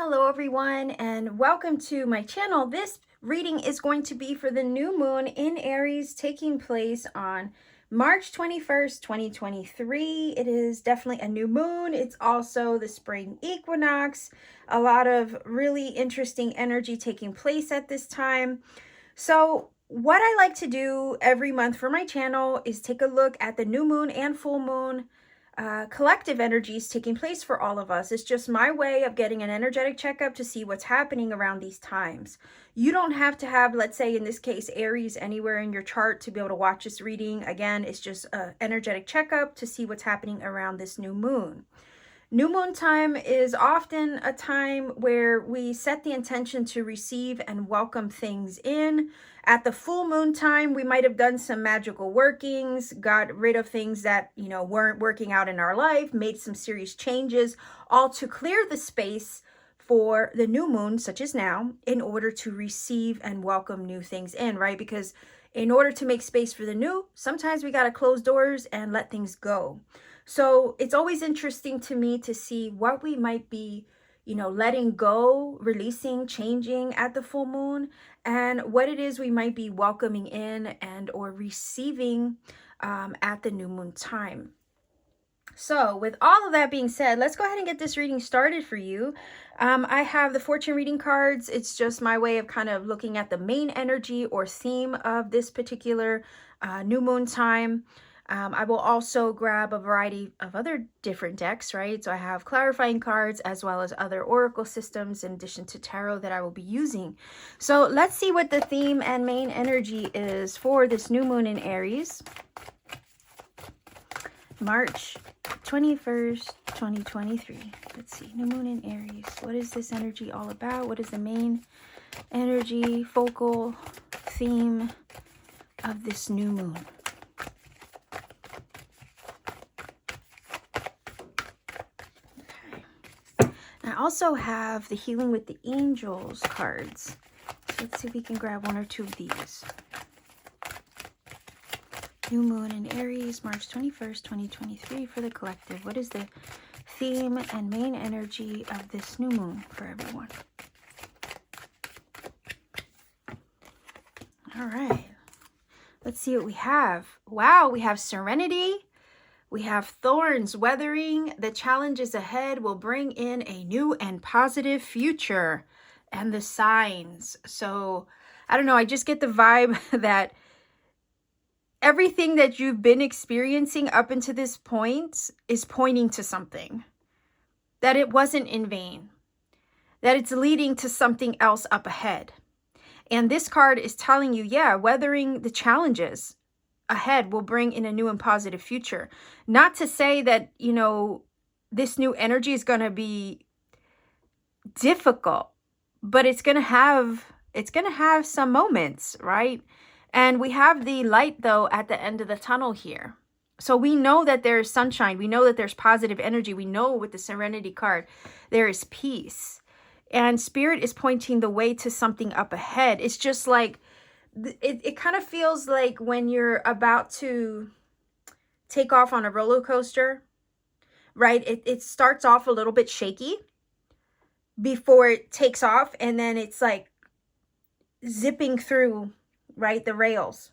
Hello everyone and welcome to my channel. This reading is going to be for the new moon in Aries taking place on March 21st, 2023. It is definitely a new moon. It's also the spring equinox. A lot of really interesting energy taking place at this time. So what I like to do every month for my channel is take a look at the new moon and full moon collective energies taking place for all of us. It's just my way of getting an energetic checkup to see what's happening around these times. You don't have to have, let's say in this case, Aries anywhere in your chart to be able to watch this reading. Again, it's just an energetic checkup to see what's happening around this new moon. New moon time is often a time where we set the intention to receive and welcome things in. At the full moon time, we might have done some magical workings, got rid of things that, weren't working out in our life, made some serious changes, all to clear the space for the new moon, such as now, in order to receive and welcome new things in, right? Because in order to make space for the new, sometimes we got to close doors and let things go. So it's always interesting to me to see what we might be, letting go, releasing, changing at the full moon, and what it is we might be welcoming in and or receiving at the new moon time. So with all of that being said, let's go ahead and get this reading started for you. I have the fortune reading cards. It's just my way of kind of looking at the main energy or theme of this particular new moon time. I will also grab a variety of other different decks, right? So I have clarifying cards as well as other oracle systems in addition to tarot that I will be using. So let's see what the theme and main energy is for this new moon in Aries. March 21st, 2023. Let's see, new moon in Aries. What is this energy all about? What is the main energy, focal theme of this new moon? I also have the Healing with the Angels cards. So let's see if we can grab one or two of these. New moon in Aries, March 21st, 2023 for the collective. What is the theme and main energy of this new moon for everyone? All right. Let's see what we have. Wow, we have serenity. We have thorns. Weathering the challenges ahead will bring in a new and positive future. And the signs. So, I don't know. I just get the vibe that everything that you've been experiencing up until this point is pointing to something. That it wasn't in vain. That it's leading to something else up ahead. And this card is telling you, yeah, weathering the challenges ahead will bring in a new and positive future. Not to say that, this new energy is going to be difficult, but it's going to have some moments, right? And we have the light though at the end of the tunnel here. So we know that there's sunshine. We know that there's positive energy. We know with the Serenity card, there is peace. And Spirit is pointing the way to something up ahead. It's just like, it kind of feels like when you're about to take off on a roller coaster, right? It starts off a little bit shaky before it takes off. And then it's like zipping through, right, the rails.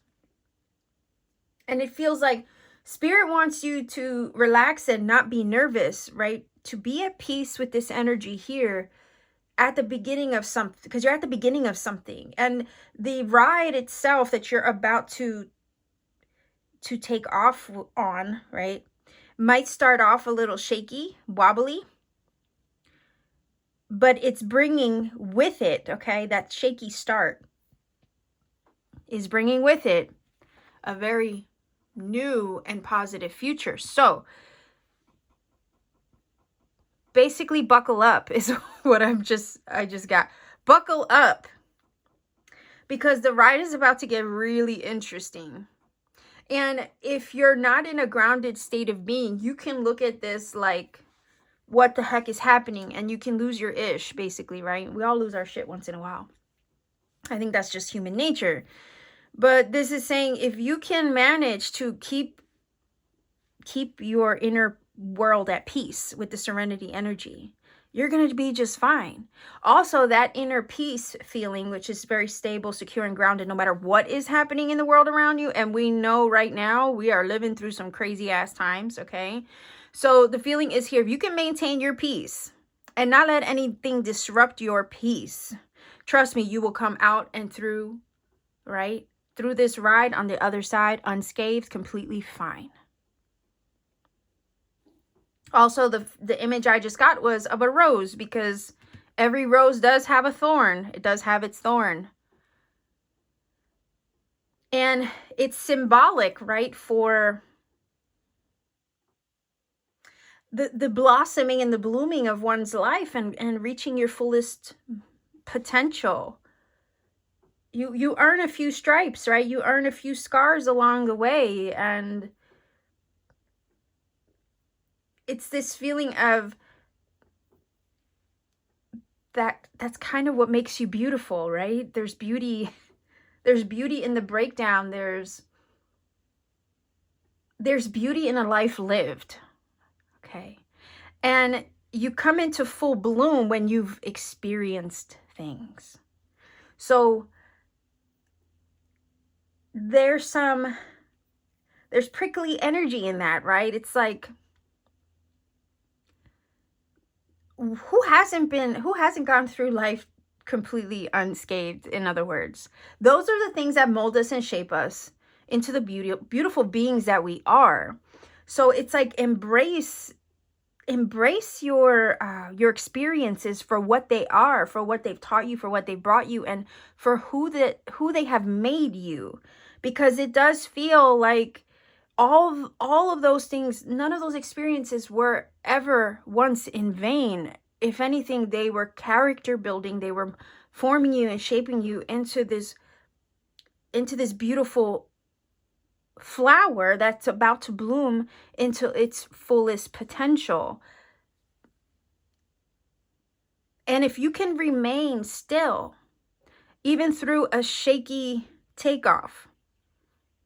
And it feels like Spirit wants you to relax and not be nervous, right? To be at peace with this energy here at the beginning of something, because you're at the beginning of something. And the ride itself that you're about to take off on, right, might start off a little shaky, wobbly, but it's bringing with it, okay, that shaky start is bringing with it a very new and positive future. So basically buckle up is what I just got. Buckle up, because the ride is about to get really interesting. And if you're not in a grounded state of being, you can look at this like, what the heck is happening? And you can lose your ish, basically, right? We all lose our shit once in a while. I think that's just human nature. But this is saying if you can manage to keep your inner world at peace with the Serenity energy, You're going to be just fine. Also, that inner peace feeling, which is very stable, secure, and grounded no matter what is happening in the world around you. And we know right now we are living through some crazy ass times, okay? So the feeling is here. If you can maintain your peace and not let anything disrupt your peace, trust me, you will come out and through, right? Through this ride on the other side, unscathed, completely fine. Also, the image I just got was of a rose, because every rose does have a thorn. It does have its thorn. And it's symbolic, right, for the blossoming and the blooming of one's life and reaching your fullest potential. You earn a few stripes, right? You earn a few scars along the way, and it's this feeling of that's kind of what makes you beautiful, right? There's beauty in the breakdown. There's beauty in a life lived. Okay. And you come into full bloom when you've experienced things. So there's prickly energy in that, right? It's like, who hasn't gone through life completely unscathed? In other words, those are the things that mold us and shape us into the beautiful beings that we are. So it's like, embrace your experiences for what they are, for what they've taught you, for what they've brought you, and for who they have made you. Because it does feel like all of those things, none of those experiences were ever once in vain. If anything, they were character building. They were forming you and shaping you into this beautiful flower that's about to bloom into its fullest potential. And if you can remain still, even through a shaky takeoff,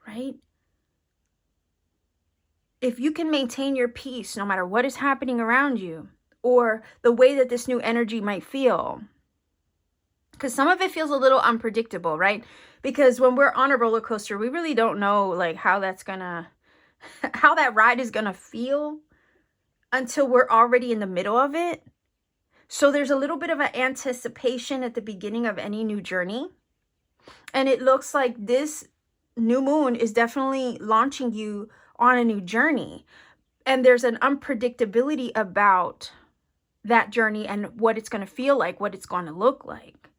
right? If you can maintain your peace no matter what is happening around you, or the way that this new energy might feel, because some of it feels a little unpredictable, right? Because when we're on a roller coaster, we really don't know like how that ride is gonna feel until we're already in the middle of it. So there's a little bit of an anticipation at the beginning of any new journey. And it looks like this new moon is definitely launching you on a new journey. And there's an unpredictability about that journey and what it's going to feel like, what it's going to look like.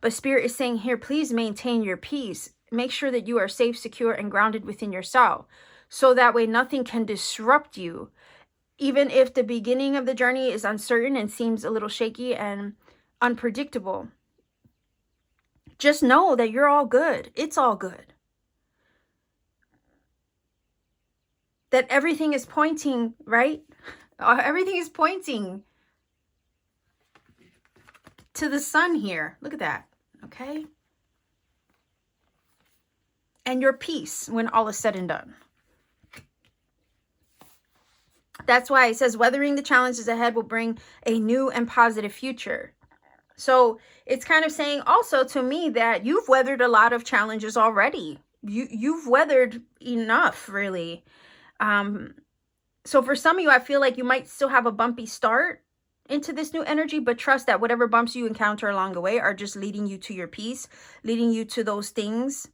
But Spirit is saying here, please maintain your peace. Make sure that you are safe, secure, and grounded within yourself. So that way nothing can disrupt you. Even if the beginning of the journey is uncertain and seems a little shaky and unpredictable, just know that you're all good. It's all good. That everything is pointing, right? Everything is pointing to the sun here. Look at that. Okay? And your peace when all is said and done. That's why it says weathering the challenges ahead will bring a new and positive future. So it's kind of saying also to me that you've weathered a lot of challenges already. You've weathered enough, really. So for some of you, I feel like you might still have a bumpy start into this new energy, but trust that whatever bumps you encounter along the way are just leading you to your peace, leading you to those things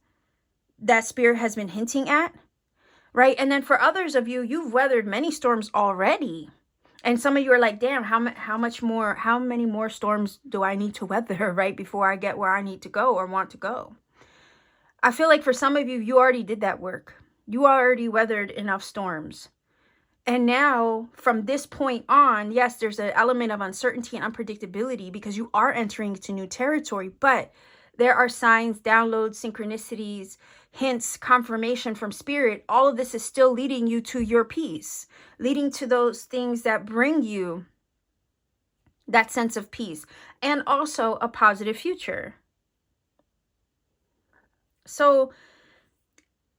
that Spirit has been hinting at, right? And then for others of you, you've weathered many storms already. And some of you are like, damn, how many more storms do I need to weather, right, before I get where I need to go or want to go? I feel like for some of you, you already did that work. You already weathered enough storms. And now from this point on, yes, there's an element of uncertainty and unpredictability because you are entering into new territory, but there are signs, downloads, synchronicities, hints, confirmation from Spirit. All of this is still leading you to your peace, leading to those things that bring you that sense of peace and also a positive future. So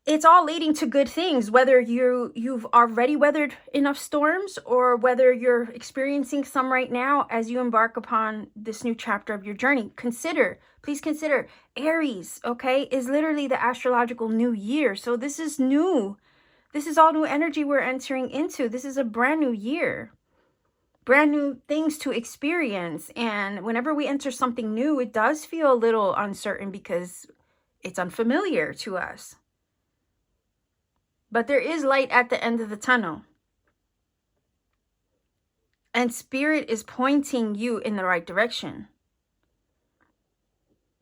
it's all leading to good things, whether you've already weathered enough storms or whether you're experiencing some right now as you embark upon this new chapter of your journey. Please consider Aries, okay, is literally the astrological new year. So this is new. This is all new energy we're entering into. This is a brand new year, brand new things to experience. And whenever we enter something new, it does feel a little uncertain because it's unfamiliar to us. But there is light at the end of the tunnel. And Spirit is pointing you in the right direction.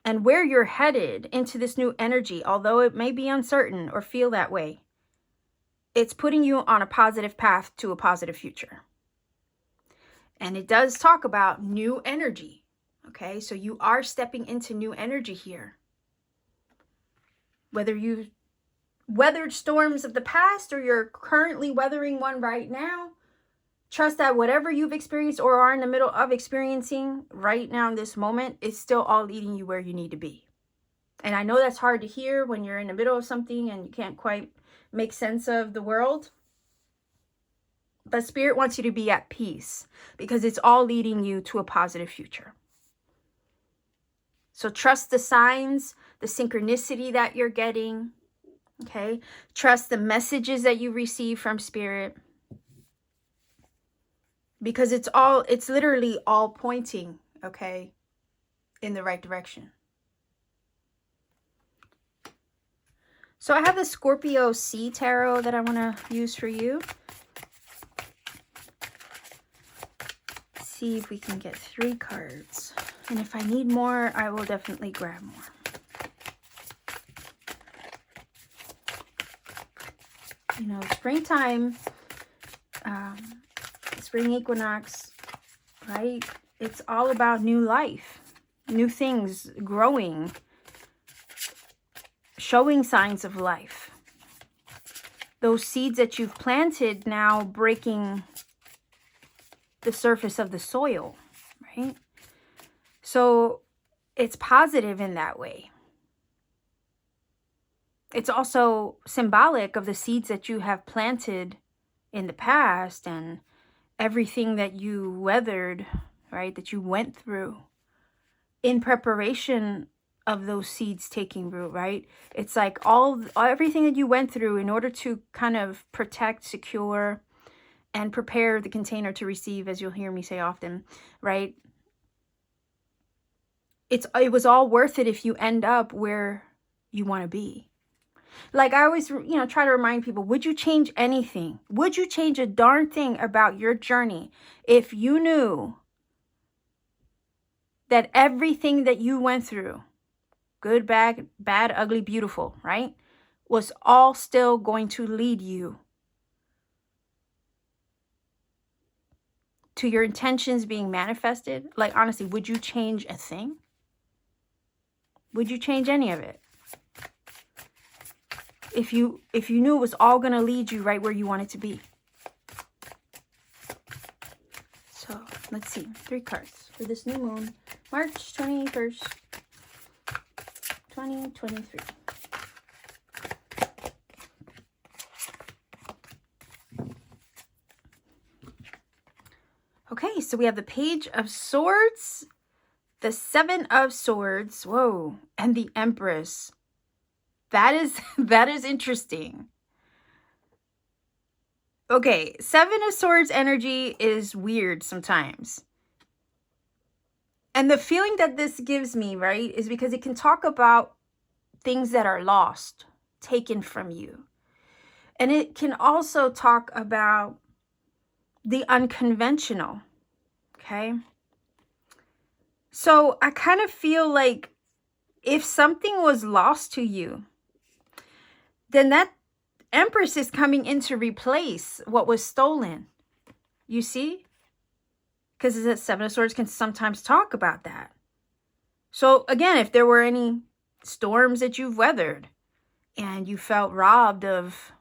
And where you're headed into this new energy, although it may be uncertain or feel that way, it's putting you on a positive path to a positive future. And it does talk about new energy. Okay, so you are stepping into new energy here. Whether you weathered storms of the past or you're currently weathering one right now, trust that whatever you've experienced or are in the middle of experiencing right now in this moment is still all leading you where you need to be. And I know that's hard to hear when you're in the middle of something and you can't quite make sense of the world. But Spirit wants you to be at peace because it's all leading you to a positive future. So trust the signs, the synchronicity that you're getting. Okay, trust the messages that you receive from Spirit, because it's literally all pointing, okay, in the right direction. So I have the Scorpio Sea Tarot that I want to use for you. Let's see if we can get 3 cards. And if I need more, I will definitely grab more. You know, springtime, spring equinox, right? It's all about new life, new things growing, showing signs of life. Those seeds that you've planted now breaking the surface of the soil, right? So it's positive in that way. It's also symbolic of the seeds that you have planted in the past and everything that you weathered, right, that you went through in preparation of those seeds taking root, right? It's like everything that you went through in order to kind of protect, secure, and prepare the container to receive, as you'll hear me say often, right? It was all worth it if you end up where you want to be. Like I always, try to remind people, would you change anything? Would you change a darn thing about your journey if you knew that everything that you went through, good, bad, ugly, beautiful, right, was all still going to lead you to your intentions being manifested? Like, honestly, would you change a thing? Would you change any of it? If you knew it was all going to lead you right where you want it to be. So, let's see. 3 cards for this new moon. March 21st, 2023. Okay, so we have the Page of Swords, the 7 of Swords, whoa, and the Empress. That is interesting. Okay, 7 of Swords energy is weird sometimes. And the feeling that this gives me, right, is because it can talk about things that are lost, taken from you. And it can also talk about the unconventional, okay? So I kind of feel like if something was lost to you, then that Empress is coming in to replace what was stolen. You see? Because the 7 of Swords can sometimes talk about that. So again, if there were any storms that you've weathered and you felt robbed of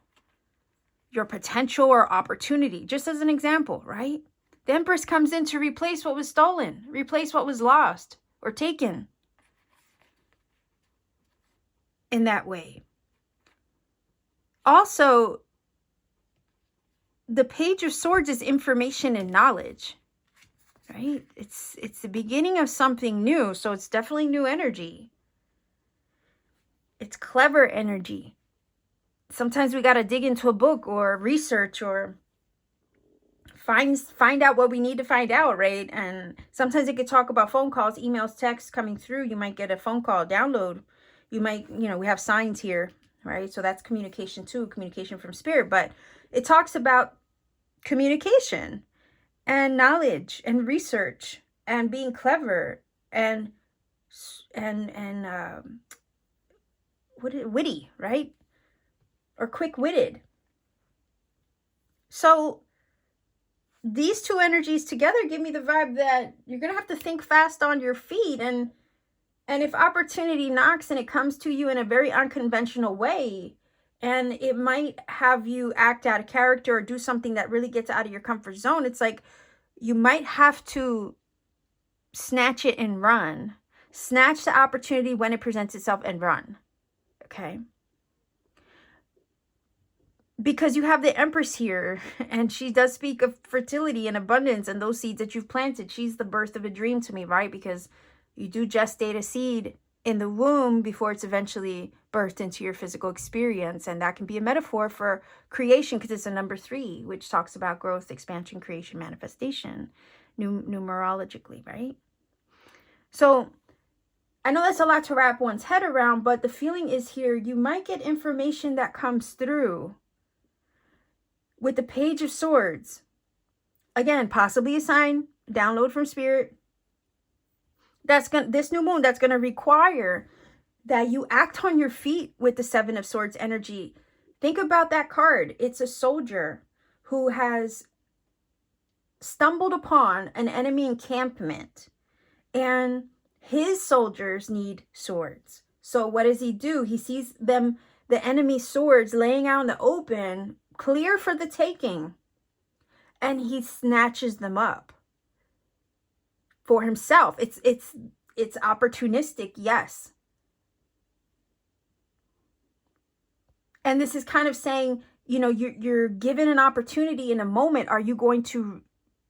your potential or opportunity, just as an example, right? The Empress comes in to replace what was stolen, replace what was lost or taken in that way. Also, the Page of Swords is information and knowledge, right? It's the beginning of something new, so it's definitely new energy. It's clever energy. Sometimes we got to dig into a book or research or find out what we need to find out, right? And sometimes it could talk about phone calls, emails, texts coming through. You might get a phone call, download. You might, we have signs here, right? So that's communication too, communication from spirit. But it talks about communication and knowledge and research and being clever and witty, right? Or quick-witted. So these two energies together give me the vibe that you're going to have to think fast on your feet. And if opportunity knocks and it comes to you in a very unconventional way, and it might have you act out of character or do something that really gets out of your comfort zone, it's like you might have to snatch it and run. Snatch the opportunity when it presents itself and run. Okay? Because you have the Empress here, and she does speak of fertility and abundance and those seeds that you've planted. She's the birth of a dream to me, right? Because you do gestate a seed in the womb before it's eventually birthed into your physical experience. And that can be a metaphor for creation, because it's a number 3, which talks about growth, expansion, creation, manifestation, numerologically, right? So I know that's a lot to wrap one's head around, but the feeling is here, you might get information that comes through with the Page of Swords. Again, possibly a sign, download from spirit. This new moon, that's going to require that you act on your feet with the 7 of Swords energy. Think about that card. It's a soldier who has stumbled upon an enemy encampment, and his soldiers need swords. So what does he do? He sees the enemy swords laying out in the open, clear for the taking, and he snatches them up for himself. It's opportunistic, yes. And this is kind of saying, you're given an opportunity in a moment. Are you going to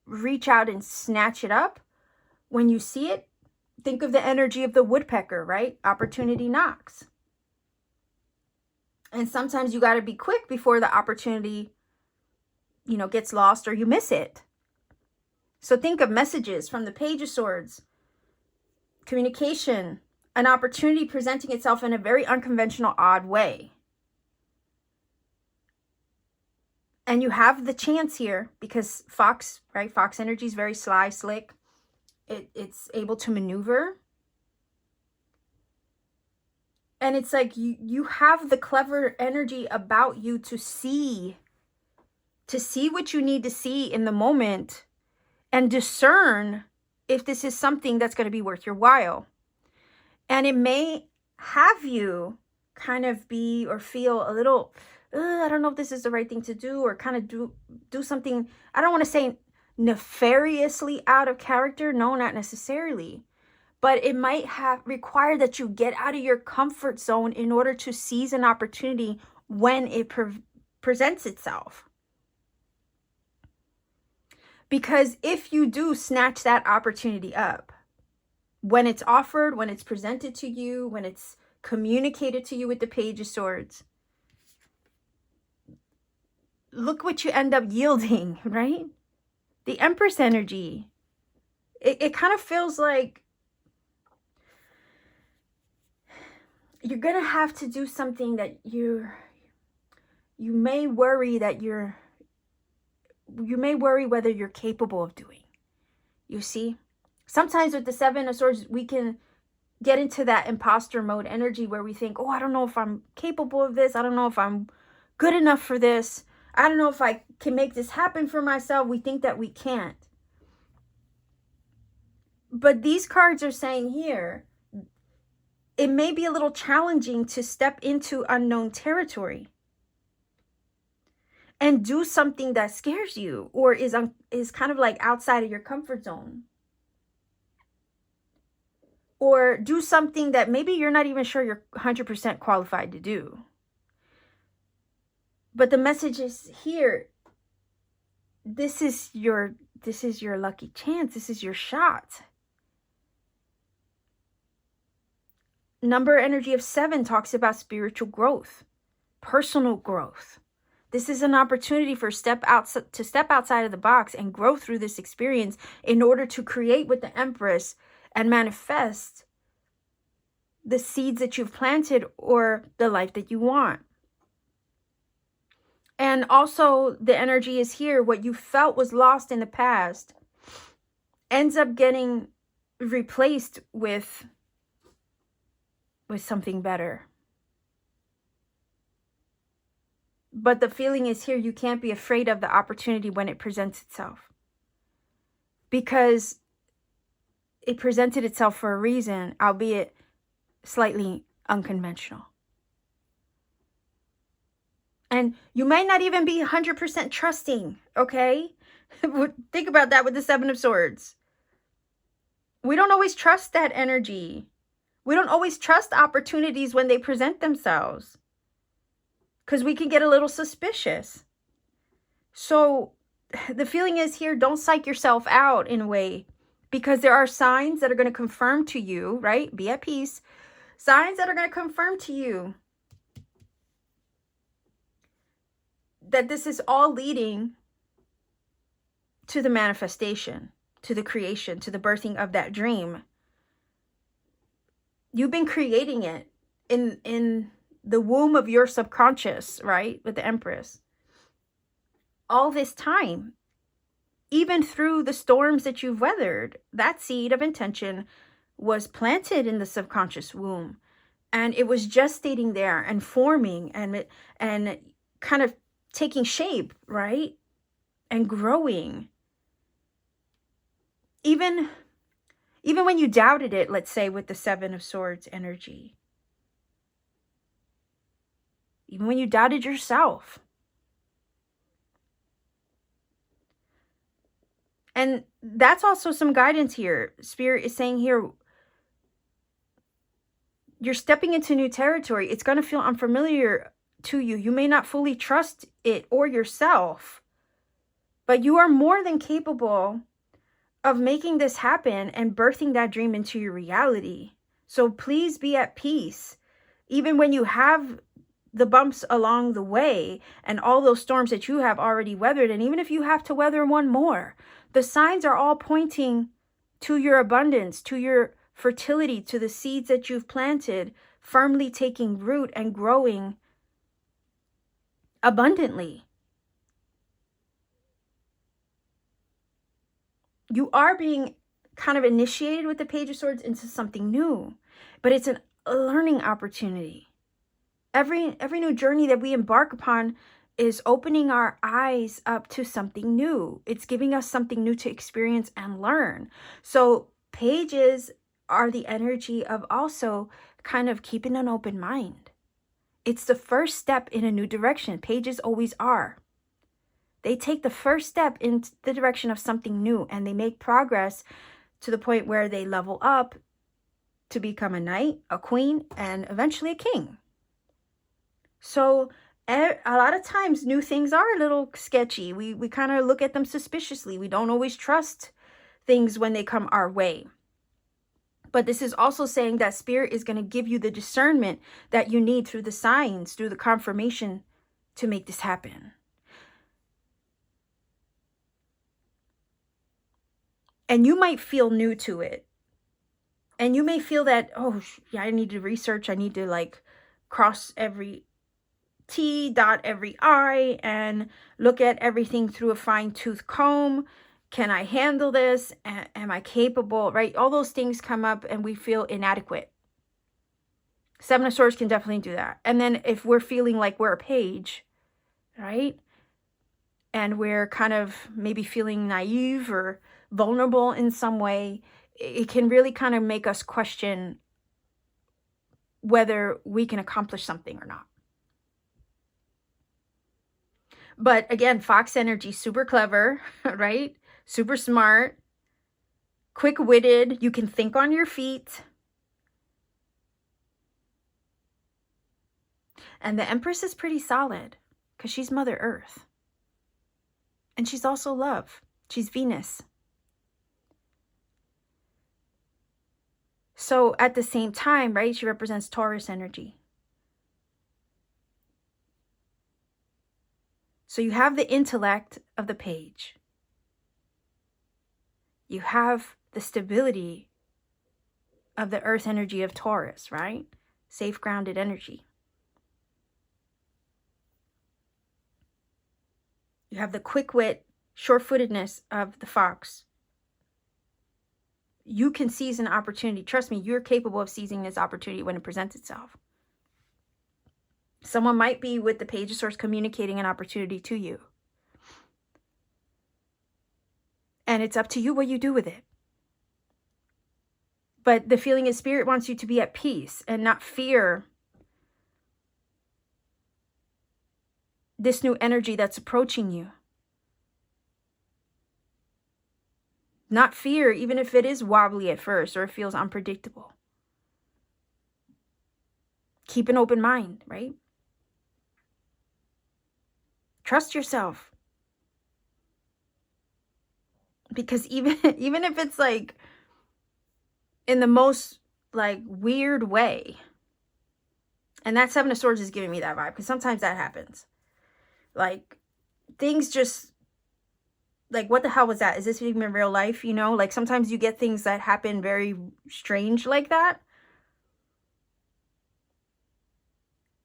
reach out and snatch it up when you see it? Think of the energy of the woodpecker, right? Opportunity knocks. And sometimes you got to be quick before the opportunity, gets lost or you miss it. So think of messages from the Page of Swords, communication, an opportunity presenting itself in a very unconventional, odd way. And you have the chance here because Fox, right? Fox energy is very sly, slick. It's able to maneuver. And it's like you have the clever energy about you to see what you need to see in the moment and discern if this is something that's going to be worth your while. And it may have you kind of be or feel a little, I don't know if this is the right thing to do, or kind of do something, I don't want to say nefariously out of character. No, not necessarily. But it might require that you get out of your comfort zone in order to seize an opportunity when it presents itself. Because if you do snatch that opportunity up, when it's offered, when it's presented to you, when it's communicated to you with the Page of Swords, look what you end up yielding, right? The Empress energy. It kind of feels like you're going to have to do something that you may worry whether you're capable of doing. You see? Sometimes with the 7 of Swords, we can get into that imposter mode energy where we think, oh, I don't know if I'm capable of this. I don't know if I'm good enough for this. I don't know if I can make this happen for myself. We think that we can't. But these cards are saying here, it may be a little challenging to step into unknown territory and do something that scares you or is kind of like outside of your comfort zone. Or do something that maybe you're not even sure you're 100% qualified to do. But the message is here. This is your lucky chance. This is your shot. Number energy of 7 talks about spiritual growth, personal growth. This is an opportunity to step outside of the box and grow through this experience in order to create with the Empress and manifest the seeds that you've planted or the life that you want. And also the energy is here. What you felt was lost in the past ends up getting replaced with something better. But the feeling is here, you can't be afraid of the opportunity when it presents itself. Because it presented itself for a reason, albeit slightly unconventional. And you might not even be 100% trusting, okay? Think about that with the 7 of Swords. We don't always trust that energy. We don't always trust opportunities when they present themselves, because we can get a little suspicious. So the feeling is here, don't psych yourself out in a way, because there are signs that are going to confirm to you, right? Be at peace. Signs that are going to confirm to you that this is all leading to the manifestation, to the creation, to the birthing of that dream. You've been creating it in the womb of your subconscious, right? With the Empress. All this time, even through the storms that you've weathered, that seed of intention was planted in the subconscious womb. And it was gestating there and forming and kind of taking shape, right? And growing. Even when you doubted it, let's say with the 7 of Swords energy. Even when you doubted yourself. And that's also some guidance here. Spirit is saying here, you're stepping into new territory. It's going to feel unfamiliar to you. You may not fully trust it or yourself, but you are more than capable of making this happen and birthing that dream into your reality. So please be at peace. Even when you have the bumps along the way and all those storms that you have already weathered, and even if you have to weather one more, the signs are all pointing to your abundance, to your fertility, to the seeds that you've planted, firmly taking root and growing abundantly. You are being kind of initiated with the Page of Swords into something new, but it's a learning opportunity. Every new journey that we embark upon is opening our eyes up to something new. It's giving us something new to experience and learn. So pages are the energy of also kind of keeping an open mind. It's the first step in a new direction. Pages always are. They take the first step in the direction of something new, and they make progress to the point where they level up to become a knight, a queen, and eventually a king. So a lot of times new things are a little sketchy. We kind of look at them suspiciously. We don't always trust things when they come our way. But this is also saying that Spirit is going to give you the discernment that you need through the signs, through the confirmation to make this happen. And you might feel new to it. And you may feel that, oh, yeah, I need to research. I need to like cross every T, dot every I, and look at everything through a fine-tooth comb. Can I handle this? Am I capable? Right? All those things come up and we feel inadequate. 7 of Swords can definitely do that. And then if we're feeling like we're a page, right? And we're kind of maybe feeling naive or vulnerable in some way, it can really kind of make us question whether we can accomplish something or not. But again, Fox energy, super clever, right? Super smart, quick-witted. You can think on your feet. And the Empress is pretty solid. because she's Mother Earth. And she's also love. She's Venus. So at the same time, right, she represents Taurus energy. So you have the intellect of the page. You have the stability of the earth energy of Taurus, right? Safe, grounded energy. You have the quick wit, short-footedness of the fox. You can seize an opportunity. Trust me, you're capable of seizing this opportunity when it presents itself. Someone might be with the Page of Swords communicating an opportunity to you. And it's up to you what you do with it. But the feeling is Spirit wants you to be at peace and not fear this new energy that's approaching you. Not fear, even if it is wobbly at first or it feels unpredictable. Keep an open mind, right? Trust yourself. Because even if it's like in the most like weird way, and that Seven of Swords is giving me that vibe, because sometimes that happens. Like things just, like, what the hell was that? Is this even real life? You know, like sometimes you get things that happen very strange like that.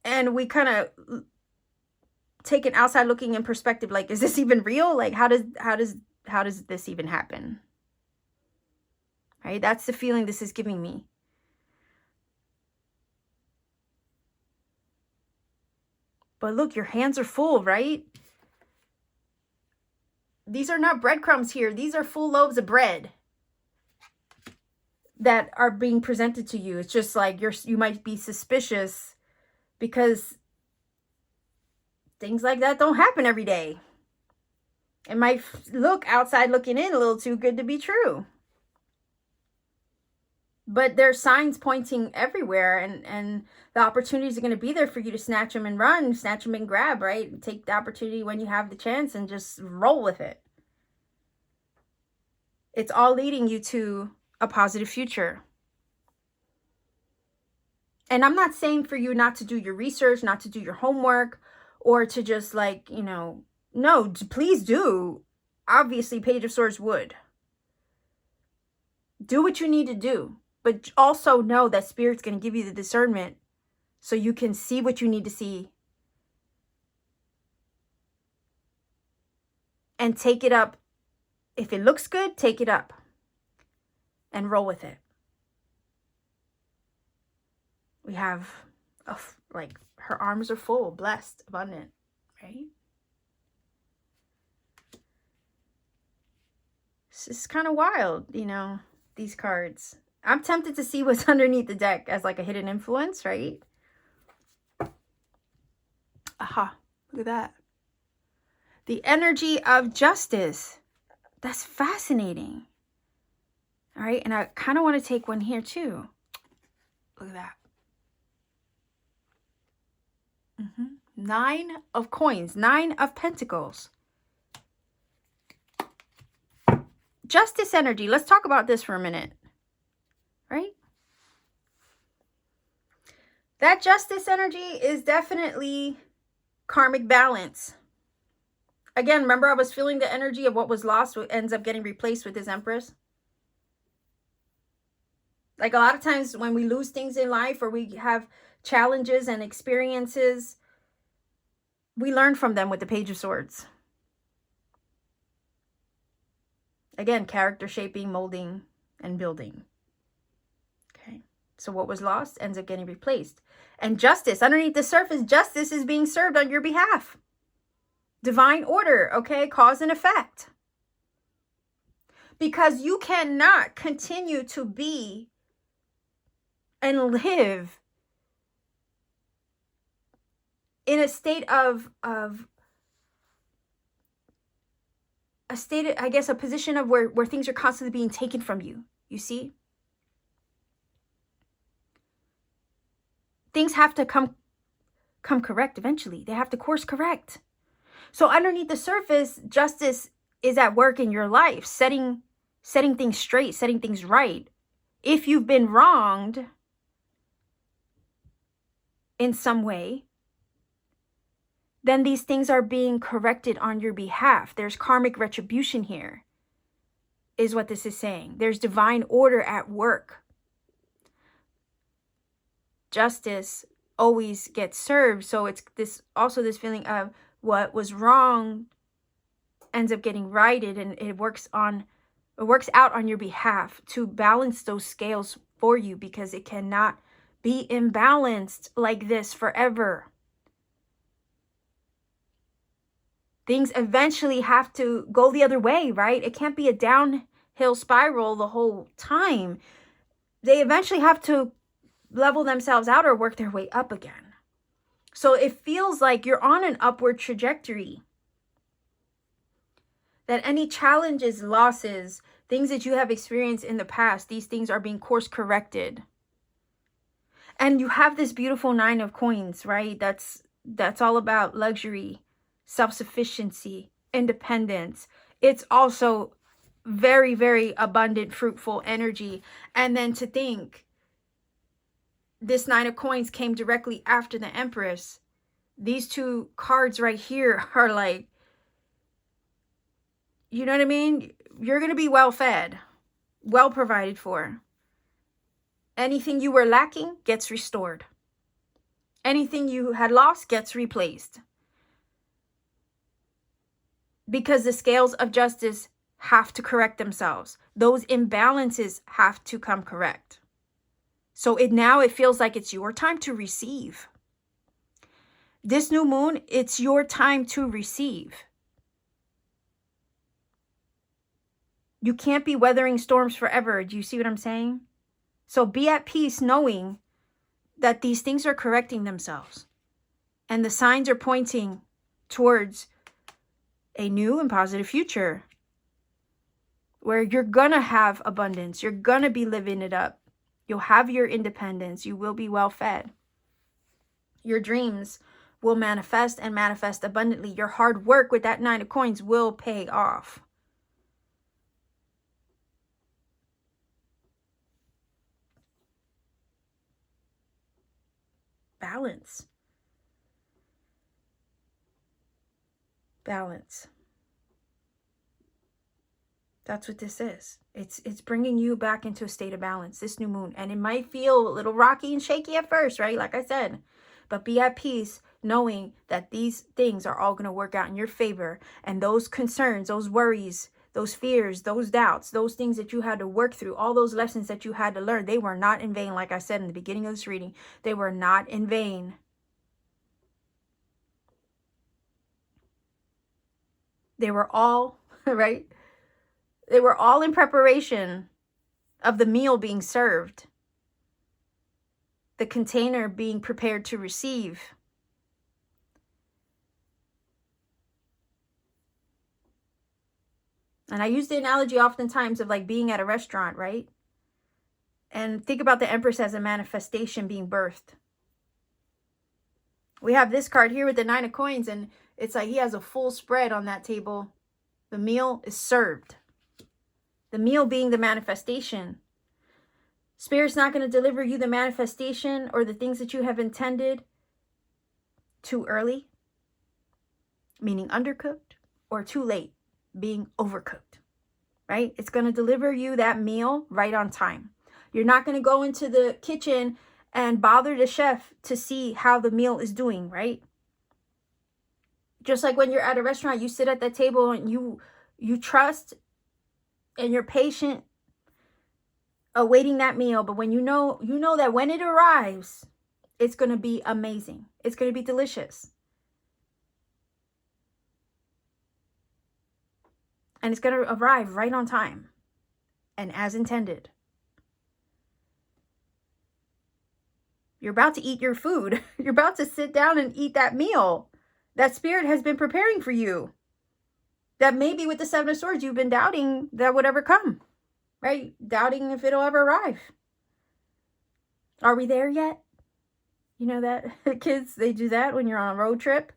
And we kind of take an outside looking in perspective. Like, is this even real? Like, how does this even happen? Right? That's the feeling this is giving me. But look, your hands are full, right? These are not breadcrumbs here. These are full loaves of bread that are being presented to you. It's just like you might be suspicious because things like that don't happen every day. It might look outside looking in a little too good to be true. But there's signs pointing everywhere, and the opportunities are going to be there for you to snatch them and run, snatch them and grab, right? Take the opportunity when you have the chance and just roll with it. It's all leading you to a positive future. And I'm not saying for you not to do your research, not to do your homework, or to just like, you know, no, please do. Obviously, Page of Swords would. Do what you need to do. But also know that Spirit's going to give you the discernment so you can see what you need to see. And take it up. If it looks good, take it up. And roll with it. We have, like, her arms are full, blessed, abundant, right? This is kind of wild, you know, these cards. I'm tempted to see what's underneath the deck as like a hidden influence, right? Aha, look at that. The energy of justice. That's fascinating. All right, and I kind of want to take one here too. Look at that. 9 of coins, 9 of pentacles. Justice energy. Let's talk about this for a minute. Right? That justice energy is definitely karmic balance. Again, remember I was feeling the energy of what was lost ends up getting replaced with this Empress. Like a lot of times when we lose things in life or we have challenges and experiences, we learn from them with the Page of Swords. Again, character shaping, molding, and building. Okay. So what was lost ends up getting replaced. And justice, underneath the surface, justice is being served on your behalf. Divine order, okay? Cause and effect. Because you cannot continue to be and live in a state of a state, I guess, a position of where things are constantly being taken from you. You see? Things have to come come correct eventually. They have to course correct. So underneath the surface, justice is at work in your life, setting things straight, setting things right. If you've been wronged in some way, then these things are being corrected on your behalf. There's karmic retribution here, is what this is saying. There's divine order at work. Justice always gets served. So it's this feeling of what was wrong ends up getting righted, and it works out on your behalf to balance those scales for you, because it cannot be imbalanced like this forever. Things eventually have to go the other way, right? It can't be a downhill spiral the whole time. They eventually have to level themselves out or work their way up again. So it feels like you're on an upward trajectory. That any challenges, losses, things that you have experienced in the past, these things are being course corrected. And you have this beautiful 9 of coins, right? That's all about luxury, self-sufficiency, independence. It's also very, very abundant, fruitful energy. And then to think this 9 of coins came directly after the Empress. These two cards right here are like, you know what I mean? You're going to be well fed, well provided for. Anything you were lacking gets restored. Anything you had lost gets replaced. Because the scales of justice have to correct themselves. Those imbalances have to come correct. So now it feels like it's your time to receive. This new moon, it's your time to receive. You can't be weathering storms forever. Do you see what I'm saying? So be at peace knowing that these things are correcting themselves. And the signs are pointing towards a new and positive future where you're going to have abundance. You're going to be living it up. You'll have your independence. You will be well fed. Your dreams will manifest and manifest abundantly. Your hard work with that 9 of coins will pay off. Balance. Balance. That's what this is. It's bringing you back into a state of balance, this new moon. And it might feel a little rocky and shaky at first, right? Like I said. But be at peace knowing that these things are all going to work out in your favor. And those concerns, those worries, those fears, those doubts, those things that you had to work through, all those lessons that you had to learn, they were not in vain. Like I said in the beginning of this reading, they were not in vain. They were all, right? They were all in preparation of the meal being served. The container being prepared to receive. And I use the analogy oftentimes of like being at a restaurant, right? And think about the Empress as a manifestation being birthed. We have this card here with the 9 of coins, and it's like he has a full spread on that table. The meal is served. The meal being the manifestation. Spirit's not going to deliver you the manifestation or the things that you have intended too early, meaning undercooked, or too late, being overcooked, right? It's going to deliver you that meal right on time. You're not going to go into the kitchen and bother the chef to see how the meal is doing, right? Just like when you're at a restaurant, you sit at that table and you trust and you're patient awaiting that meal. But when you know that when it arrives, it's going to be amazing. It's going to be delicious. And it's going to arrive right on time and as intended. You're about to eat your food. You're about to sit down and eat that meal that Spirit has been preparing for you. That maybe with the 7 of Swords, you've been doubting that would ever come, right? Doubting if it'll ever arrive. Are we there yet? You know that kids, they do that when you're on a road trip,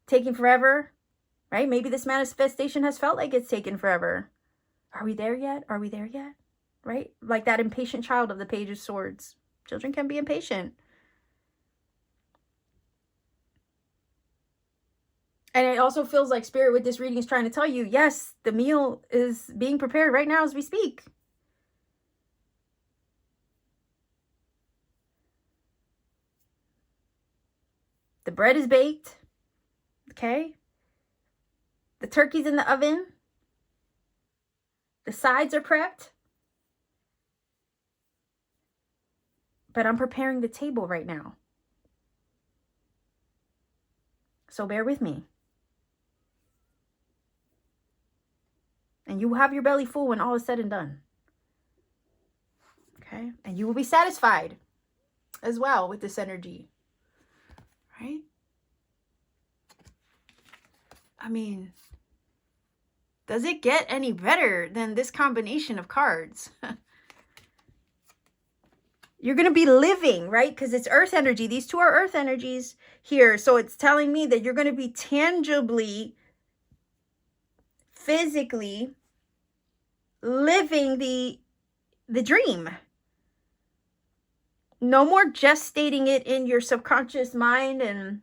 taking forever, right? Maybe this manifestation has felt like it's taken forever. Are we there yet? Are we there yet? Right? Like that impatient child of the Page of Swords. Children can be impatient. And it also feels like Spirit with this reading is trying to tell you, yes, the meal is being prepared right now as we speak. The bread is baked. Okay? The turkey's in the oven. The sides are prepped. But I'm preparing the table right now. So bear with me. And you will have your belly full when all is said and done. Okay? And you will be satisfied as well with this energy. Right? I mean, does it get any better than this combination of cards? You're going to be living, right? Because it's earth energy. These two are earth energies here. So it's telling me that you're going to be tangibly, physically living the dream. No more gestating it in your subconscious mind and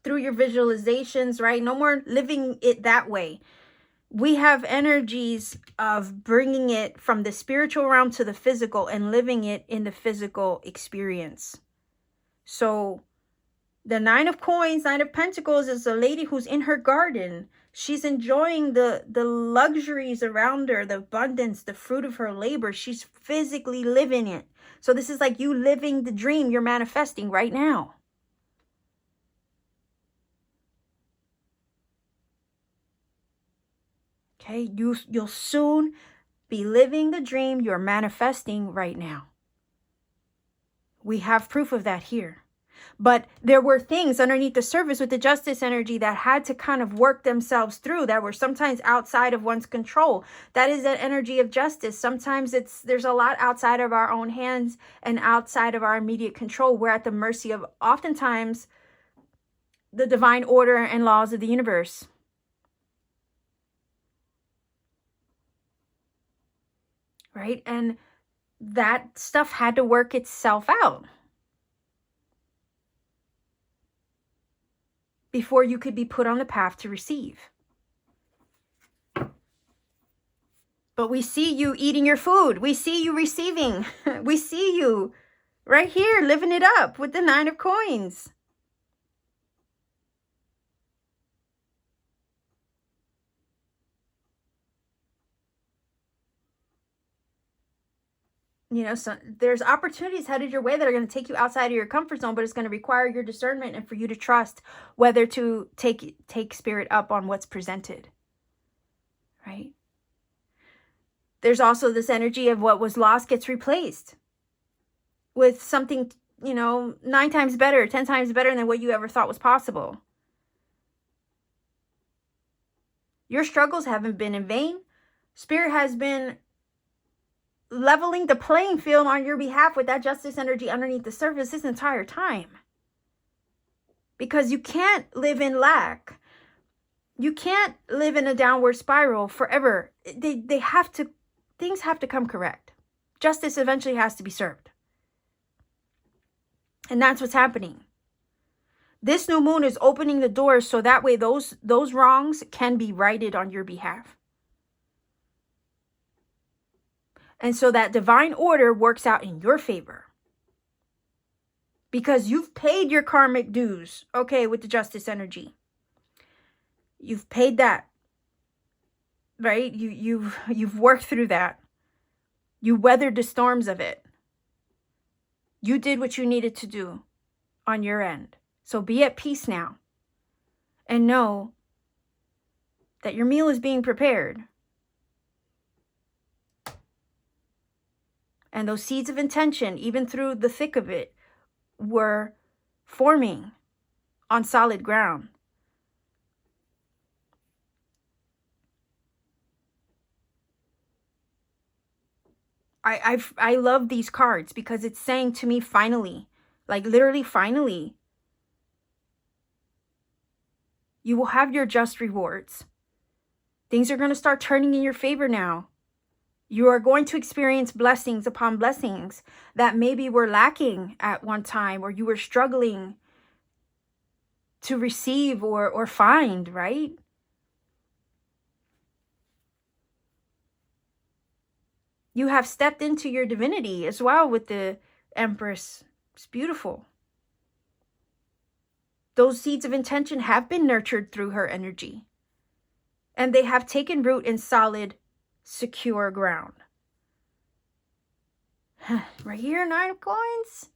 through your visualizations, right? No more living it that way. We have energies of bringing it from the spiritual realm to the physical and living it in the physical experience. So the Nine of Coins, Nine of Pentacles is a lady who's in her garden. She's enjoying the luxuries around her, the abundance, the fruit of her labor. She's physically living it. So this is like you living the dream you're manifesting right now. Okay, you'll soon be living the dream you're manifesting right now. We have proof of that here. But there were things underneath the surface with the Justice energy that had to kind of work themselves through, that were sometimes outside of one's control. That is that energy of justice. Sometimes there's a lot outside of our own hands and outside of our immediate control. We're at the mercy of, oftentimes, the divine order and laws of the universe. Right? And that stuff had to work itself out before you could be put on the path to receive. But we see you eating your food. We see you receiving. We see you right here living it up with the Nine of Coins. You know, so there's opportunities headed your way that are going to take you outside of your comfort zone, but it's going to require your discernment and for you to trust whether to take Spirit up on what's presented. Right? There's also this energy of what was lost gets replaced with something, 9 times better, 10 times better than what you ever thought was possible. Your struggles haven't been in vain. Spirit has been leveling the playing field on your behalf with that justice energy underneath the surface this entire time. Because you can't live in lack. You can't live in a downward spiral forever. Things have to come correct. Justice eventually has to be served. And that's what's happening. This new moon is opening the doors so that way those wrongs can be righted on your behalf. And so that divine order works out in your favor. Because you've paid your karmic dues, okay, with the justice energy. You've paid that. Right? You've worked through that. You weathered the storms of it. You did what you needed to do on your end. So be at peace now. And know that your meal is being prepared. And those seeds of intention, even through the thick of it, were forming on solid ground. I love these cards because it's saying to me, finally, Like literally, finally, you will have your just rewards. Things are going to start turning in your favor now. You are going to experience blessings upon blessings that maybe were lacking at one time, or you were struggling to receive or find, right? You have stepped into your divinity as well with the Empress. It's beautiful. Those seeds of intention have been nurtured through her energy, and they have taken root in solid, secure ground. Right here, Nine of Coins.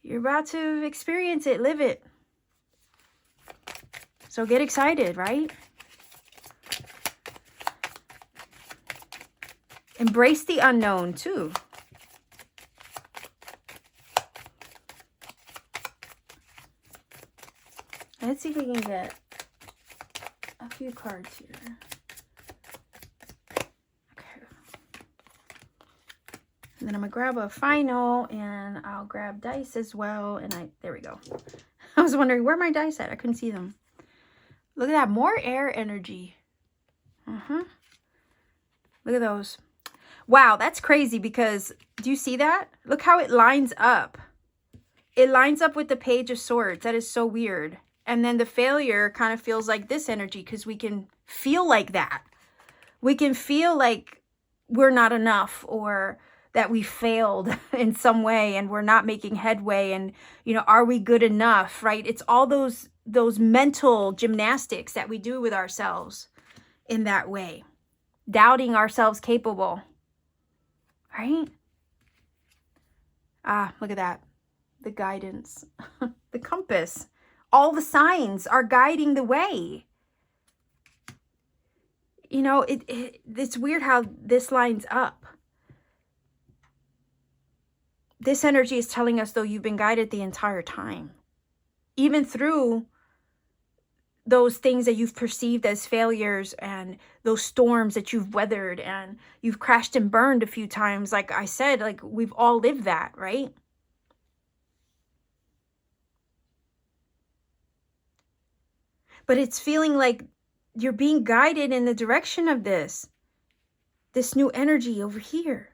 You're about to experience it, live it. So get excited, right? Embrace the unknown too. Let's see if we can get a few cards here. Okay. And then I'm going to grab a final, and I'll grab dice as well. And there we go. I was wondering where my dice at. I couldn't see them. Look at that. More air energy. Look at those. Wow, that's crazy, because do you see that? Look how it lines up. It lines up with the Page of Swords. That is so weird. And then the failure kind of feels like this energy, because we can feel like that. We can feel like we're not enough, or that we failed in some way and we're not making headway, and, you know, are we good enough, right? It's all those mental gymnastics that we do with ourselves in that way. Doubting ourselves capable, right? Ah, look at that. The guidance, the compass. All the signs are guiding the way. You know, it's weird how this lines up. This energy is telling us, though, you've been guided the entire time. Even through those things that you've perceived as failures, and those storms that you've weathered, and you've crashed and burned a few times. Like I said, like we've all lived that, right? But it's feeling like you're being guided in the direction of this new energy over here.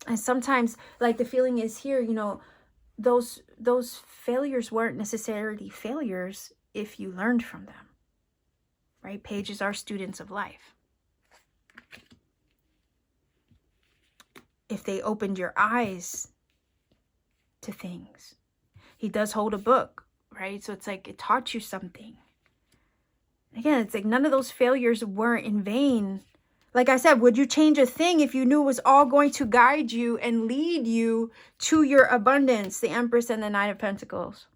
And sometimes, like, the feeling is here, you know, those failures weren't necessarily failures if you learned from them, right? Pages are students of life. If they opened your eyes to things. He does hold a book, right? So it's like it taught you something. Again, it's like none of those failures weren't in vain. Like I said, would you change a thing if you knew it was all going to guide you and lead you to your abundance? The Empress and the Knight of Pentacles.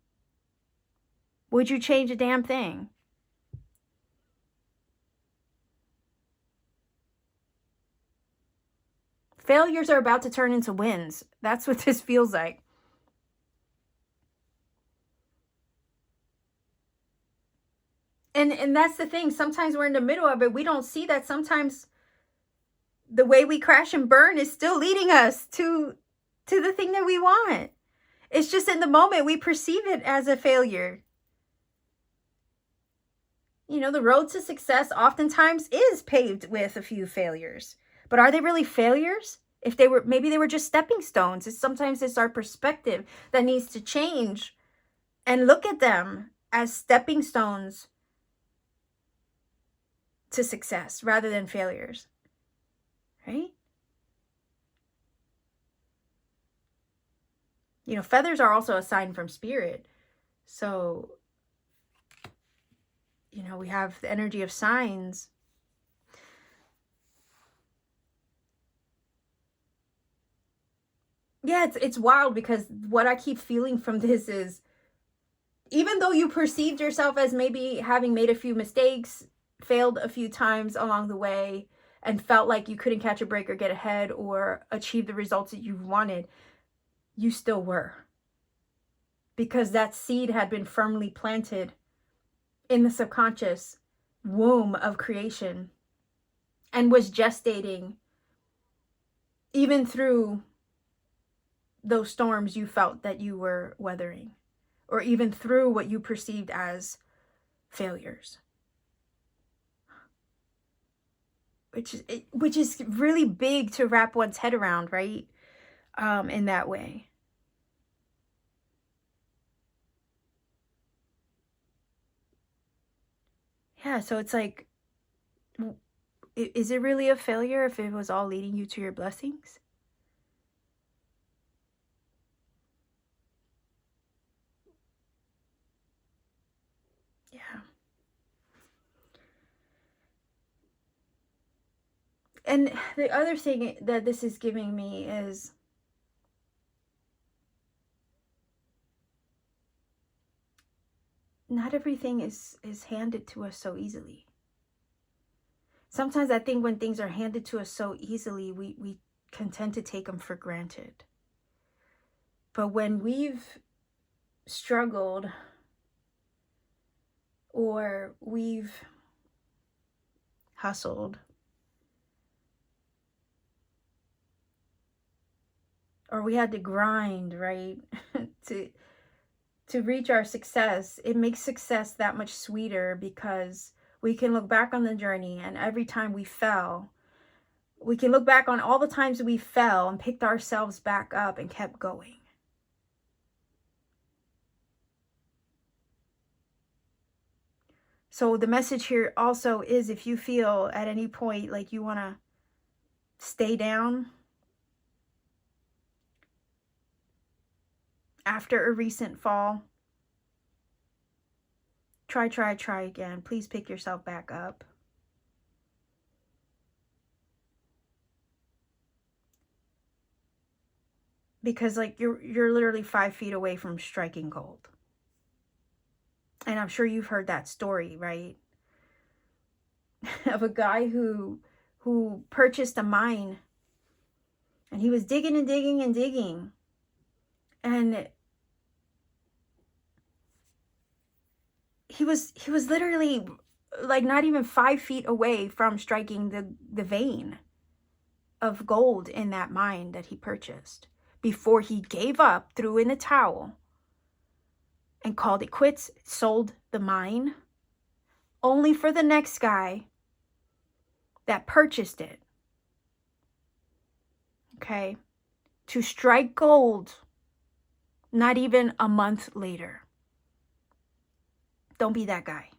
Would you change a damn thing? Failures are about to turn into wins. That's what this feels like. And that's the thing. Sometimes we're in the middle of it. We don't see that sometimes the way we crash and burn is still leading us to the thing that we want. It's just in the moment we perceive it as a failure. You know, the road to success oftentimes is paved with a few failures. But are they really failures? If they were, maybe they were just stepping stones. Sometimes it's our perspective that needs to change and look at them as stepping stones to success rather than failures. Right? You know, feathers are also a sign from spirit. So, you know, we have the energy of signs. Yeah, it's wild, because what I keep feeling from this is, even though you perceived yourself as maybe having made a few mistakes, failed a few times along the way, and felt like you couldn't catch a break or get ahead or achieve the results that you wanted, you still were. Because that seed had been firmly planted in the subconscious womb of creation and was gestating even through those storms you felt that you were weathering, or even through what you perceived as failures. Which is really big to wrap one's head around, right? In that way. Yeah, so it's like, is it really a failure if it was all leading you to your blessings? Yeah. And the other thing that this is giving me is, not everything is handed to us so easily. Sometimes I think when things are handed to us so easily, we can tend to take them for granted. But when we've struggled, or we've hustled, or we had to grind, right, to reach our success, it makes success that much sweeter, because we can look back on the journey, and every time we fell, we can look back on all the times we fell and picked ourselves back up and kept going. So the message here also is, if you feel at any point like you want to stay down after a recent fall, try again. Please pick yourself back up. Because like you're literally 5 feet away from striking gold. And I'm sure you've heard that story, right? Of a guy who purchased a mine, and he was digging and digging and digging, and he was literally like not even 5 feet away from striking the vein of gold in that mine that he purchased, before he gave up, threw in the towel, and called it quits, sold the mine, only for the next guy that purchased it, okay, to strike gold not even a month later. Don't be that guy.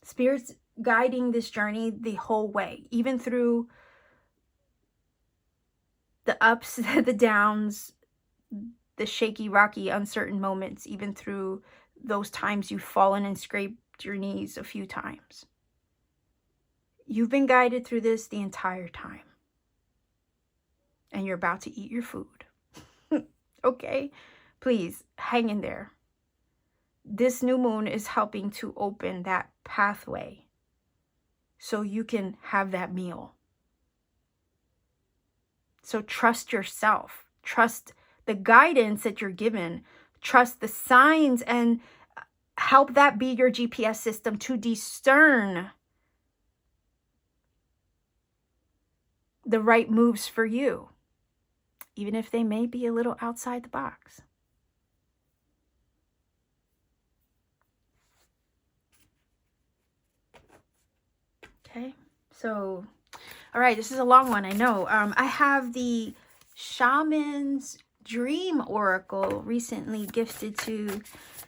Spirit's guiding this journey the whole way, even through the ups, the downs, the shaky, rocky, uncertain moments, even through those times you've fallen and scraped your knees a few times. You've been guided through this the entire time. And you're about to eat your food. Okay? Please, hang in there. This new moon is helping to open that pathway so you can have that meal. So trust yourself. Trust the guidance that you're given. Trust the signs, and help that be your GPS system to discern the right moves for you, even if they may be a little outside the box. Okay, so, all right, this is a long one, I know. I have the Shaman's Dream Oracle recently gifted to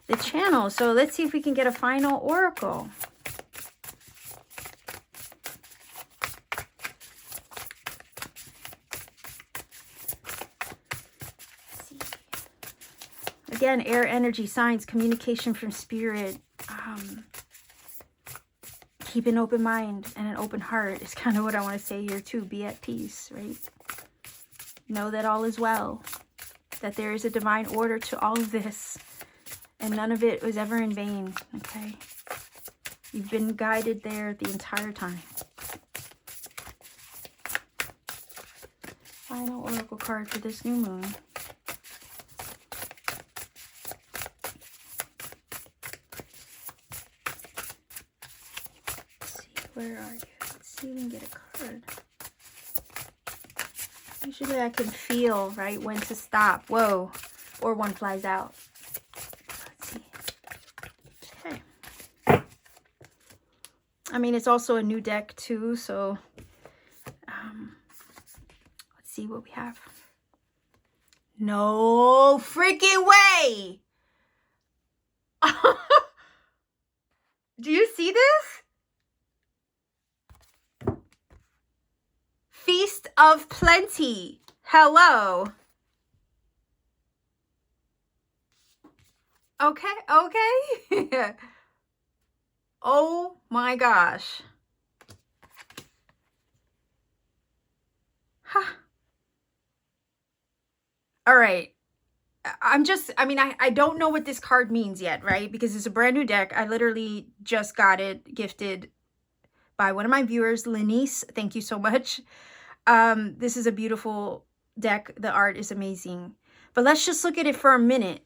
the channel. So let's see if we can get a final oracle. Let's see. Again, air energy signs, communication from spirit. Keep an open mind and an open heart is kind of what I want to say here too. Be at peace, right? Know that all is well, that there is a divine order to all of this, and none of it was ever in vain, okay? You've been guided there the entire time. Final oracle card for this new moon. Let's see, where are you? Let's see if we can get a card. Usually I can feel, right, when to stop. Whoa. Or one flies out. Let's see. Okay. I mean, it's also a new deck too, so let's see what we have. No freaking way! Do you see this? Feast of Plenty. Hello. Okay, okay. Oh my gosh. Huh. All right. I mean, I don't know what this card means yet, right? Because it's a brand new deck. I literally just got it gifted by one of my viewers, Lenice. Thank you so much. This is a beautiful deck. The art is amazing. But let's just look at it for a minute.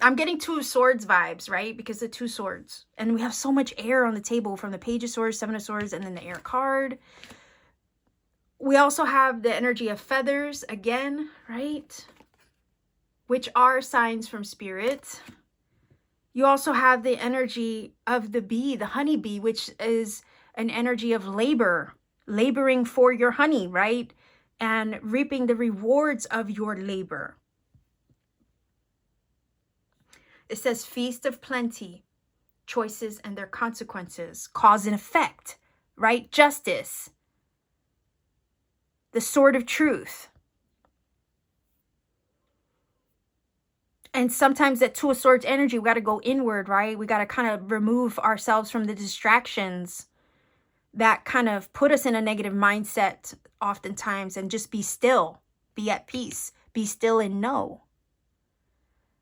I'm getting Two of Swords vibes, right? Because the Two Swords. And we have so much air on the table from the Page of Swords, Seven of Swords, and then the air card. We also have the energy of feathers again, right? Which are signs from spirit. You also have the energy of the bee, the honeybee, which is an energy of labor, laboring for your honey, right? And reaping the rewards of your labor. It says Feast of Plenty, choices and their consequences, cause and effect, right? Justice, the sword of truth. And sometimes that Two of Swords energy, we got to go inward, right? We got to kind of remove ourselves from the distractions that kind of put us in a negative mindset oftentimes, and just be still, be at peace, be still and know.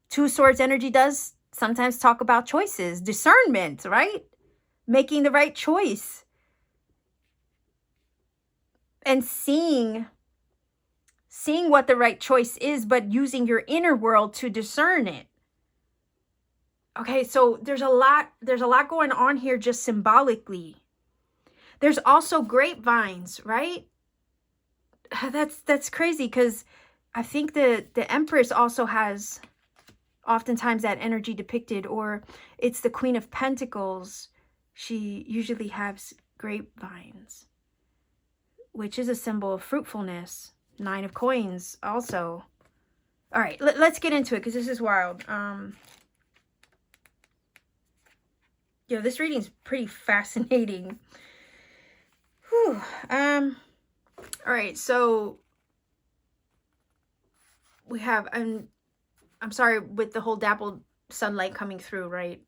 Two of Swords energy does sometimes talk about choices, discernment, right? Making the right choice. And seeing what the right choice is, but using your inner world to discern it. Okay, so there's a lot going on here just symbolically. There's also grapevines, right? That's crazy, because I think the Empress also has oftentimes that energy depicted, or it's the Queen of Pentacles. She usually has grapevines, which is a symbol of fruitfulness. Nine of Coins also. All right, let's get into it, because this is wild. This reading's pretty fascinating. Whew. All right, so we have, I'm sorry with the whole dappled sunlight coming through, right?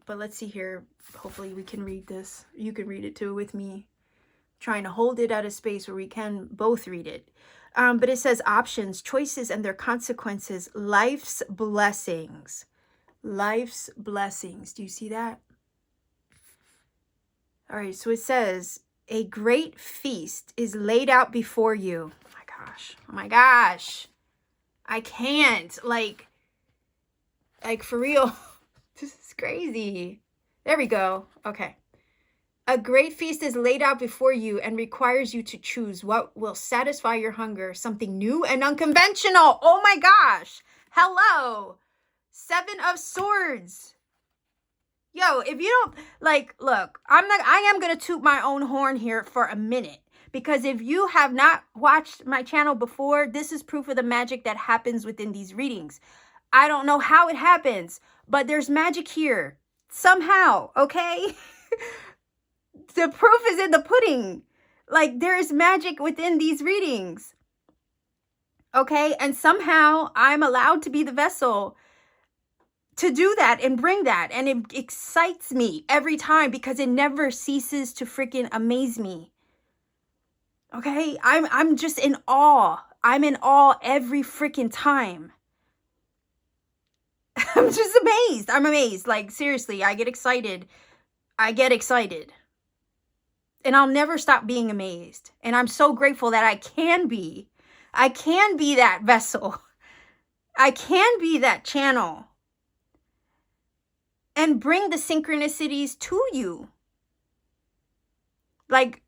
But let's see here. Hopefully we can read this. You can read it too with me. Trying to hold it at a space where we can both read it. But it says options, choices, and their consequences. Life's blessings. Life's blessings. Do you see that? All right, so it says, a great feast is laid out before you. Oh my gosh. Oh my gosh. I can't. Like for real. This is crazy. There we go. Okay. A great feast is laid out before you and requires you to choose what will satisfy your hunger, something new and unconventional. Oh my gosh. Hello. Seven of Swords. Yo, if you don't, look, I am going to toot my own horn here for a minute. Because if you have not watched my channel before, this is proof of the magic that happens within these readings. I don't know how it happens, but there's magic here. Somehow, okay? The proof is in the pudding. Like, there is magic within these readings. Okay? And somehow I'm allowed to be the vessel to do that and bring that. And it excites me every time, because it never ceases to freaking amaze me. Okay? I'm just in awe. I'm in awe every freaking time. I'm just amazed. I'm amazed. Like, seriously, I get excited. I get excited. And I'll never stop being amazed. And I'm so grateful that I can be that vessel. I can be that channel. And bring the synchronicities to you. Like,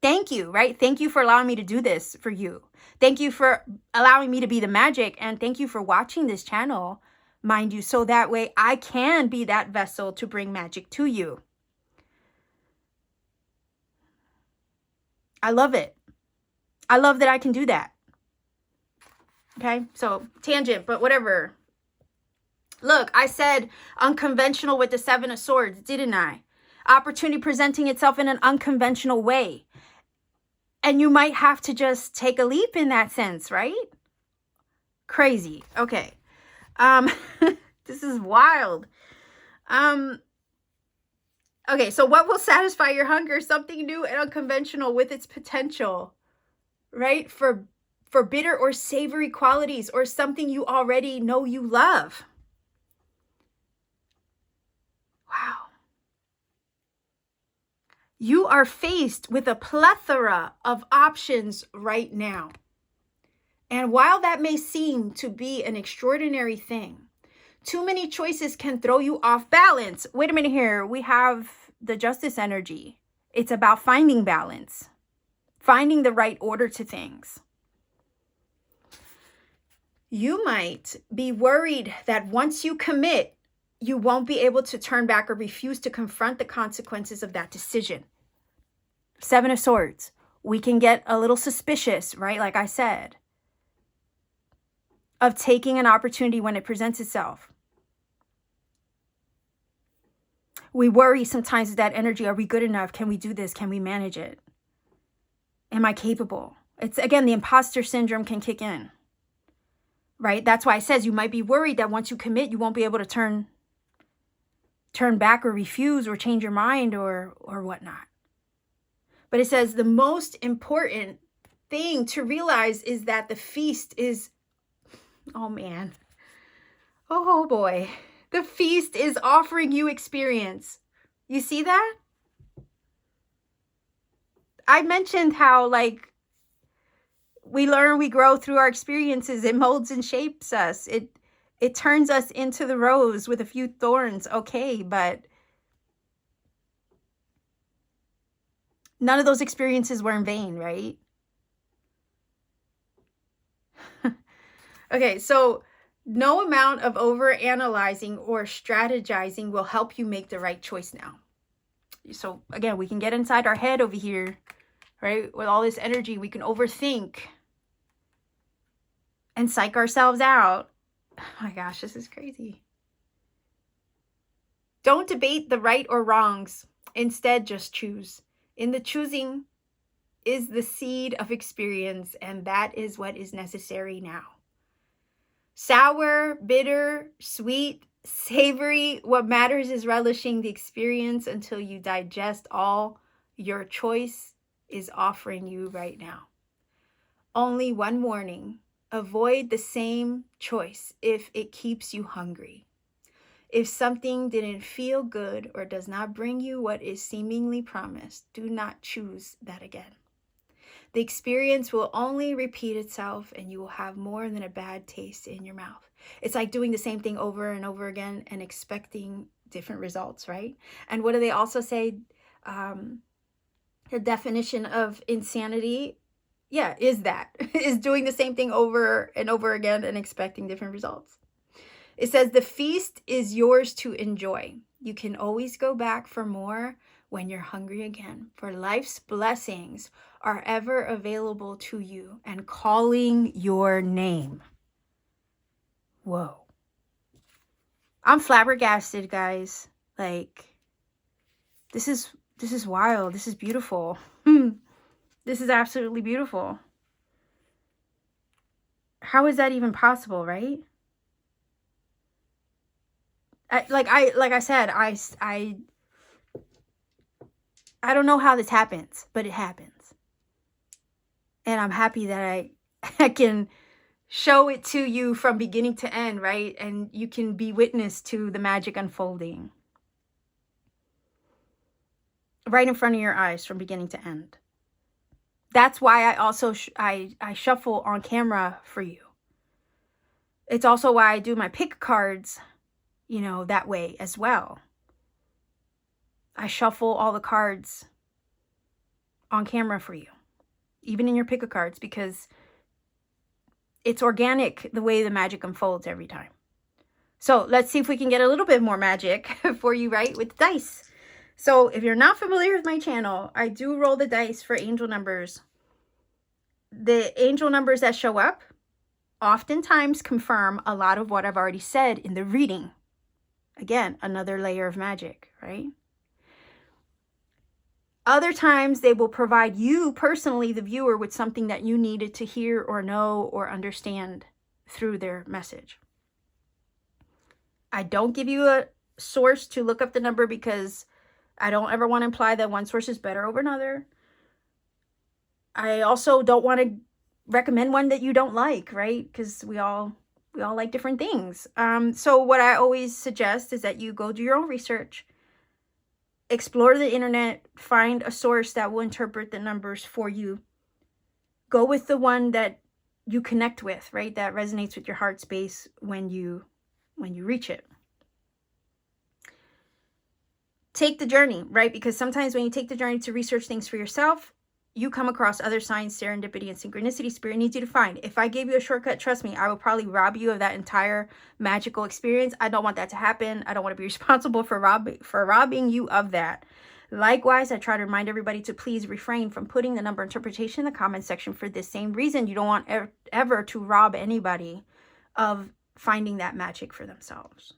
Thank you, right? Thank you for allowing me to do this for you. Thank you for allowing me to be the magic. And thank you for watching this channel, mind you, so that way I can be that vessel to bring magic to you. I love it. I love that I can do that. Okay, so tangent, but whatever. Look, I said unconventional with the Seven of Swords, didn't I? Opportunity presenting itself in an unconventional way. And you might have to just take a leap in that sense, right? Crazy. Okay. This is wild. Okay, so what will satisfy your hunger? Something new and unconventional with its potential, right? For bitter or savory qualities, or something you already know you love. Wow. You are faced with a plethora of options right now. And while that may seem to be an extraordinary thing, too many choices can throw you off balance. Wait a minute here. We have the Justice energy. It's about finding balance, finding the right order to things. You might be worried that once you commit, you won't be able to turn back or refuse to confront the consequences of that decision. Seven of Swords. We can get a little suspicious, right? Like I said, of taking an opportunity when it presents itself. We worry sometimes with that energy. Are we good enough? Can we do this? Can we manage it? Am I capable? It's, again, the imposter syndrome can kick in, right? That's why it says you might be worried that once you commit, you won't be able to turn back or refuse or change your mind or whatnot. But it says the most important thing to realize is that the feast is, oh man, oh boy, the feast is offering you experience. You see that? I mentioned how, like, we learn, we grow through our experiences. It molds and shapes us. It turns us into the rose with a few thorns. Okay, but none of those experiences were in vain, right? Okay, so no amount of overanalyzing or strategizing will help you make the right choice now. So again, we can get inside our head over here, right? With all this energy, we can overthink and psych ourselves out. Oh my gosh, this is crazy. Don't debate the right or wrongs. Instead, just choose. In the choosing is the seed of experience, and that is what is necessary now. Sour, bitter, sweet, savory, what matters is relishing the experience until you digest all your choice is offering you right now. Only one warning: avoid the same choice if it keeps you hungry. If something didn't feel good or does not bring you what is seemingly promised, do not choose that again. The experience will only repeat itself, and you will have more than a bad taste in your mouth. It's like doing the same thing over and over again and expecting different results, right? And what do they also say? The definition of insanity, yeah, is doing the same thing over and over again and expecting different results. It says the feast is yours to enjoy. You can always go back for more when you're hungry again, for life's blessings are ever available to you and calling your name. Whoa. I'm flabbergasted, guys. Like, this is wild. This is beautiful. This is absolutely beautiful. How is that even possible, right? Like I said, I don't know how this happens, but it happens. And I'm happy that I can show it to you from beginning to end, right? And you can be witness to the magic unfolding right in front of your eyes from beginning to end. That's why I also I shuffle on camera for you. It's also why I do my pick cards, you know, that way as well. I shuffle all the cards on camera for you, even in your pick of cards, because it's organic the way the magic unfolds every time. So let's see if we can get a little bit more magic for you, right, with the dice. So if you're not familiar with my channel, I do roll the dice for angel numbers. The angel numbers that show up oftentimes confirm a lot of what I've already said in the reading. Again, another layer of magic, right? Other times they will provide you personally, the viewer, with something that you needed to hear or know or understand through their message. I don't give you a source to look up the number because I don't ever want to imply that one source is better over another. I also don't want to recommend one that you don't like, right? Because we all like different things. So what I always suggest is that you go do your own research, explore the internet, find a source that will interpret the numbers for you. Go with the one that you connect with, right? That resonates with your heart space when you reach it. Take the journey, right? Because sometimes when you take the journey to research things for yourself, you come across other signs, serendipity, and synchronicity Spirit needs you to find. If I gave you a shortcut, trust me, I will probably rob you of that entire magical experience. I don't want that to happen. I don't want to be responsible for robbing you of that. Likewise, I try to remind everybody to please refrain from putting the number interpretation in the comment section for this same reason. You don't want ever to rob anybody of finding that magic for themselves.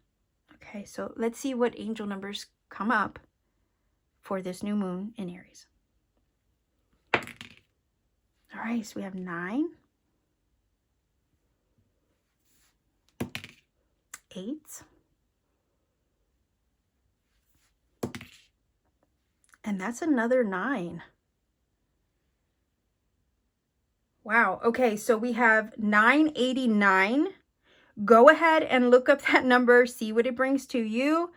Okay, so let's see what angel numbers come up for this new moon in Aries. All right, so we have 9, 8, and that's another 9. Wow, okay, so we have 989. Go ahead and look up that number, see what it brings to you.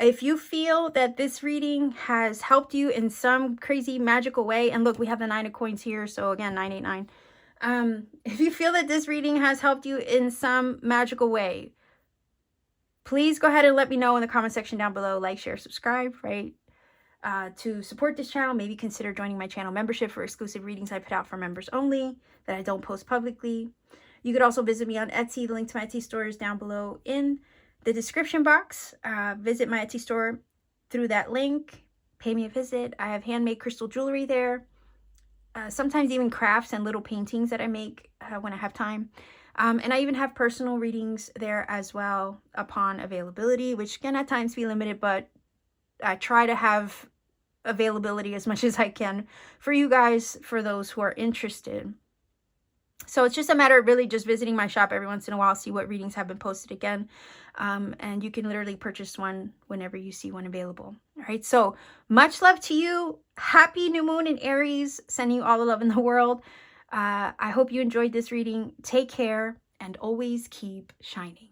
If you feel that this reading has helped you in some crazy magical way, and look, we have the 9 of coins here, so again, 989. If you feel that this reading has helped you in some magical way, please go ahead and let me know in the comment section down below. Like, share, subscribe, right? To support this channel, maybe consider joining my channel membership for exclusive readings I put out for members only that I don't post publicly. You could also visit me on Etsy. The link to my Etsy store is down below in the description box. Visit my Etsy store through that link. Pay me a visit. I have handmade crystal jewelry there. Sometimes even crafts and little paintings that I make when I have time. And I even have personal readings there as well upon availability, which can at times be limited, but I try to have availability as much as I can for you guys, for those who are interested. So it's just a matter of really just visiting my shop every once in a while, see what readings have been posted again. And you can literally purchase one whenever you see one available. All right, so much love to you. Happy new moon in Aries. Sending you all the love in the world. I hope you enjoyed this reading. Take care and always keep shining.